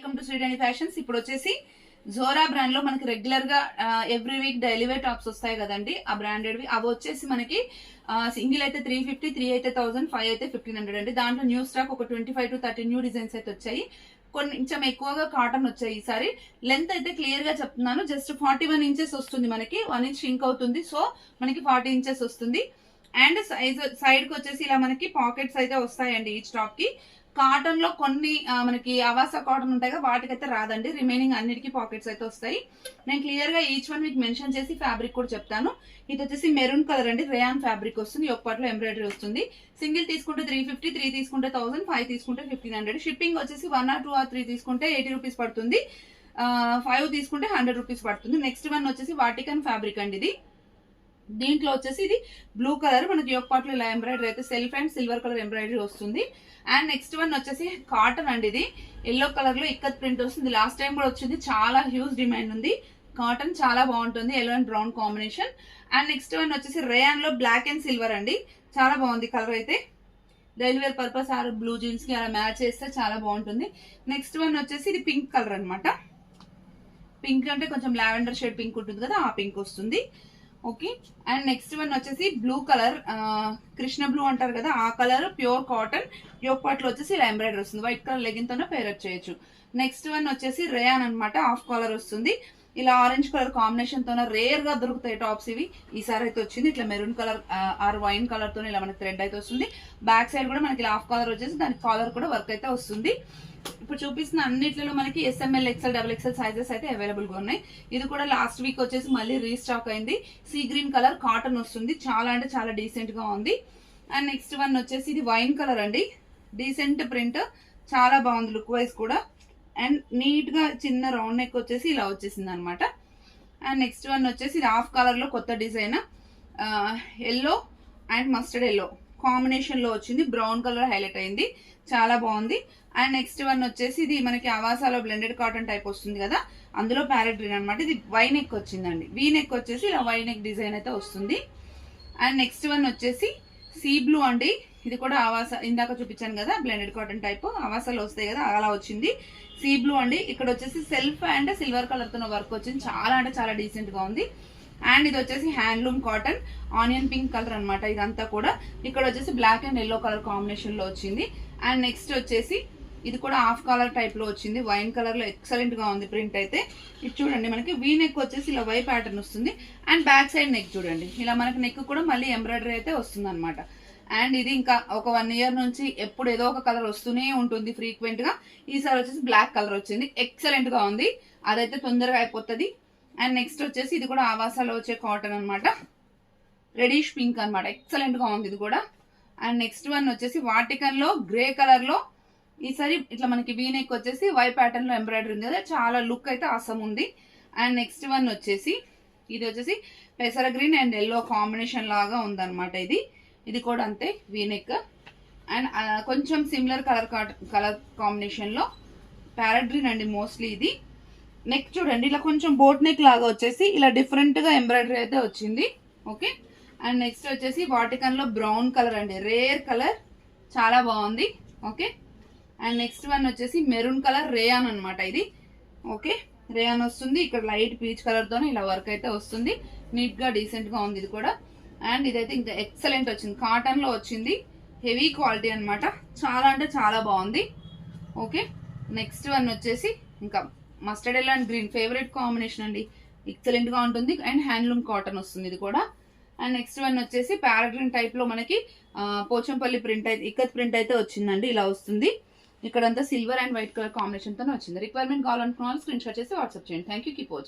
Welcome to శ్రీడని fashions. ఇప్పుడు వచ్చేసి Zora brand లో మనకి రెగ్యులర్ గా every week daily wear tops వస్తాయి కదండి, ఆ బ్రాండెడ్ అవి వచ్చేసి మనకి సింగిల్ అయితే 350, 3 అయితే 1000, 5 అయితే 1500 అండి. దాంట్లో న్యూ స్టాక్ ఒక 25 to 30 న్యూ డిజైన్స్ అయితే వచ్చాయి. కొంచెం ఎక్కువగా కాటన్ వచ్చాయి ఈసారి. లెంత్ అయితే క్లియర్ గా చెప్తున్నాను, జస్ట్ 41 ఇంచెస్ వస్తుంది మనకి, 1 ఇంచ్ షింక్ అవుతుంది. సో మనకి 40 ఇంచెస్ వస్తుంది. అండ్ సైడ్ కి వచ్చేసి ఇలా మనకి పాకెట్స్ అయితే వస్తాయండి ఈచ్ టాప్ కి. కాటన్ లో కొన్ని మనకి అవాసా కాటన్ ఉంటాయి కదా, వాటికైతే రాదండి. రిమైనింగ్ అన్నిటికీ పాకెట్స్ అయితే వస్తాయి. నేను క్లియర్ గా ఈచ్ వన్ మీకు మెన్షన్ చేసి ఫ్యాబ్రిక్ కూడా చెప్తాను. ఇది వచ్చేసి మెరూన్ కలర్ అండి, రేయాన్ ఫ్యాబ్రిక్ వస్తుంది. ఒక పాటలో ఎంబ్రాయిడరీ వస్తుంది. సింగిల్ తీసుకుంటే 350, 3 తీసుకుంటే 1000, 5 తీసుకుంటే 1500. షిప్పింగ్ వచ్చేసి 1 or 2 or 3 తీసుకుంటే 80 రూపీస్ పడుతుంది. 5 తీసుకుంటే 100 రూపీస్ పడుతుంది. నెక్స్ట్ వన్ వచ్చేసి వాటికన్ ఫ్యాబ్రిక్ అండి. ఇది దీంట్లో వచ్చేసి ఇది బ్లూ కలర్, మనకి ఒక పాటలో ఇలా ఎంబ్రాయిడరీ అయితే self and silver colour embroidery వస్తుంది. అండ్ నెక్స్ట్ వన్ వచ్చేసి కాటన్ అండి. ఇది ఎల్లో కలర్ లో ఇక్కత్ ప్రింట్ వస్తుంది. లాస్ట్ టైం కూడా వచ్చింది, చాలా హ్యూజ్ డిమాండ్ ఉంది. కాటన్ చాలా బాగుంటుంది, yellow and brown combination. And next one వచ్చేసి రేయాన్ లో బ్లాక్ అండ్ సిల్వర్ అండి, చాలా బాగుంది కలర్ అయితే. Daily wear purpose or blue jeans కి అలా మ్యాచ్ చేస్తే చాలా బాగుంటుంది. నెక్స్ట్ వన్ వచ్చేసి ఇది పింక్ కలర్ అనమాట. పింక్ అంటే కొంచెం లావెండర్ షేడ్ పింక్ ఉంటుంది కదా, ఆ పింక్ వస్తుంది. ఓకే. అండ్ నెక్స్ట్ వన్ వచ్చేసి బ్లూ కలర్, కృష్ణ బ్లూ అంటారు కదా, ఆ colour pure cotton. Yoke part లో వచ్చేసి ఇలా ఎంబ్రాయిడరీ వస్తుంది. వైట్ కలర్ లెగిన్ తోనే పేరప్ చేయొచ్చు. నెక్స్ట్ వన్ వచ్చేసి రేయాన్ అనమాట, హాఫ్ కాలర్ వస్తుంది. ఇలా ఆరెంజ్ కలర్ కాంబినేషన్ తోనే రేర్ గా దొరుకుతాయి టాప్స్ ఇవి. ఈసారి అయితే వచ్చింది ఇట్లా maroon colour or wine colour తోనే ఇలా మనకి థ్రెడ్ అయితే వస్తుంది. బ్యాక్ సైడ్ కూడా మనకి హాఫ్ కాలర్ వచ్చేసి దానికి కాలర్ కూడా వర్క్ అయితే వస్తుంది. ఇప్పుడు చూపిస్తున్న అన్నిట్లలో మనకి SML, XL, XXL సైజెస్ అయితే అవైలబుల్ గా ఉన్నాయి. ఇది కూడా లాస్ట్ వీక్ వచ్చేసి మళ్ళీ రీస్టాక్ అయింది. సీ గ్రీన్ కలర్ కాటన్ వస్తుంది, చాలా అంటే చాలా డీసెంట్ గా ఉంది. అండ్ నెక్స్ట్ వన్ వచ్చేసి ఇది వైన్ కలర్ అండి, డీసెంట్ ప్రింట్, చాలా బాగుంది లుక్ వైజ్ కూడా. అండ్ నీట్ గా చిన్న రౌండ్ నెక్ వచ్చేసి ఇలా వచ్చేసింది అనమాట. అండ్ నెక్స్ట్ వన్ వచ్చేసి ఇది హాఫ్ కలర్ లో కొత్త design, yellow and mustard yellow combination లో వచ్చింది. బ్రౌన్ కలర్ హైలైట్ అయింది, చాలా బాగుంది. అండ్ నెక్స్ట్ వన్ వచ్చేసి ఇది మనకి అవాసాలో బ్లెండెడ్ కాటన్ టైప్ వస్తుంది కదా, అందులో ప్యారెట్ గ్రీన్ అనమాట. ఇది వై నెక్ వచ్చిందండి, వీ నెక్ వచ్చేసి ఇలా వై నెక్ డిజైన్ అయితే వస్తుంది. అండ్ నెక్స్ట్ వన్ వచ్చేసి సీ బ్లూ అండి. ఇది కూడా అవాసా, ఇందాక చూపించాను కదా బ్లెండెడ్ కాటన్ టైప్, అవాసాలో వస్తాయి కదా అలా వచ్చింది. సీ బ్లూ అండి. ఇక్కడ వచ్చేసి సెల్ఫ్ అండ్ సిల్వర్ కలర్ తో వర్క్ వచ్చింది, చాలా అంటే చాలా డీసెంట్ గా ఉంది. అండ్ ఇది వచ్చేసి handloom cotton, onion pink colour అనమాట ఇదంతా కూడా. ఇక్కడ వచ్చేసి black and yellow colour combination లో వచ్చింది. అండ్ నెక్స్ట్ వచ్చేసి ఇది కూడా హాఫ్ కలర్ టైప్ లో వచ్చింది, వైన్ కలర్ లో ఎక్సలెంట్ గా ఉంది ప్రింట్ అయితే. ఇది చూడండి మనకి వీ నెక్ వచ్చేసి ఇలా వై ప్యాటర్న్ వస్తుంది. అండ్ బ్యాక్ సైడ్ నెక్ చూడండి, ఇలా మనకి నెక్ కూడా మళ్ళీ ఎంబ్రాయిడరీ అయితే వస్తుంది అనమాట. అండ్ ఇది ఇంకా ఒక 1 year నుంచి ఎప్పుడు ఏదో ఒక కలర్ వస్తూనే ఉంటుంది ఫ్రీక్వెంట్ గా. ఈసారి వచ్చేసి బ్లాక్ కలర్ వచ్చింది, ఎక్సలెంట్ గా ఉంది, అదైతే తొందరగా అయిపోతుంది. అండ్ నెక్స్ట్ వచ్చేసి ఇది కూడా ఆవాసాలో వచ్చే కాటన్ అనమాట, రెడిష్ పింక్ అనమాట, ఎక్సలెంట్ గా ఉంది ఇది కూడా. అండ్ నెక్స్ట్ వన్ వచ్చేసి వాటికన్ లో గ్రే కలర్ లో, ఈసారి ఇట్లా మనకి వీ నెక్ వచ్చేసి వై ప్యాటర్న్ లో ఎంబ్రాయిడరీ ఉంది కదా, చాలా లుక్ అయితే ఆసమ్ ఉంది. అండ్ నెక్స్ట్ వన్ వచ్చేసి ఇది వచ్చేసి పెసర గ్రీన్ అండ్ ఎల్లో కాంబినేషన్ లాగా ఉందన్నమాట. ఇది కూడా అంతే వీ నెక్. అండ్ కొంచెం సిమిలర్ కలర్ కాంబినేషన్ లో ప్యారెట్ గ్రీన్ అండి మోస్ట్లీ. ఇది నెక్ చూడండి, ఇలా కొంచెం బోట్ నెక్ లాగా వచ్చేసి ఇలా డిఫరెంట్ గా ఎంబ్రాయిడరీ అయితే వచ్చింది. ఓకే. అండ్ నెక్స్ట్ వచ్చేసి వాటికన్ లో బ్రౌన్ కలర్ అండి, రేర్ కలర్, చాలా బాగుంది. ఓకే. అండ్ నెక్స్ట్ వన్ వచ్చేసి మెరూన్ కలర్ రేయాన్ అనమాట. ఇది ఓకే, రేయాన్ వస్తుంది. ఇక్కడ లైట్ పీచ్ కలర్ తోనే ఇలా వర్క్ అయితే వస్తుంది, నీట్ గా డీసెంట్ గా ఉంది ఇది కూడా. అండ్ ఇదైతే ఇంకా ఎక్సలెంట్ వచ్చింది, కాటన్ లో వచ్చింది, హెవీ క్వాలిటీ అనమాట, చాలా అంటే చాలా బాగుంది. ఓకే. నెక్స్ట్ వన్ వచ్చేసి ఇంకా mustard yellow and green favourite combination అండి, ఎక్సలెంట్ గా ఉంటుంది. అండ్ హ్యాండ్లూమ్ కాటన్ వస్తుంది ఇది కూడా. అండ్ నెక్స్ట్ వన్ వచ్చేసి ప్యారెట్ గ్రీన్ టైప్ లో మనకి పోచంపల్లి ప్రింట్ అయితే, ఇక్కత్ ప్రింట్ అయితే వచ్చిందండి, ఇలా వస్తుంది. ఇక్కడంతా silver and white colour combination తోనే వచ్చింది. రిక్వైర్మెంట్ కావాలనుకున్న వాళ్ళు స్క్రీన్ షాట్ చేసి వాట్సాప్ చేయండి. Thank you, keep watching.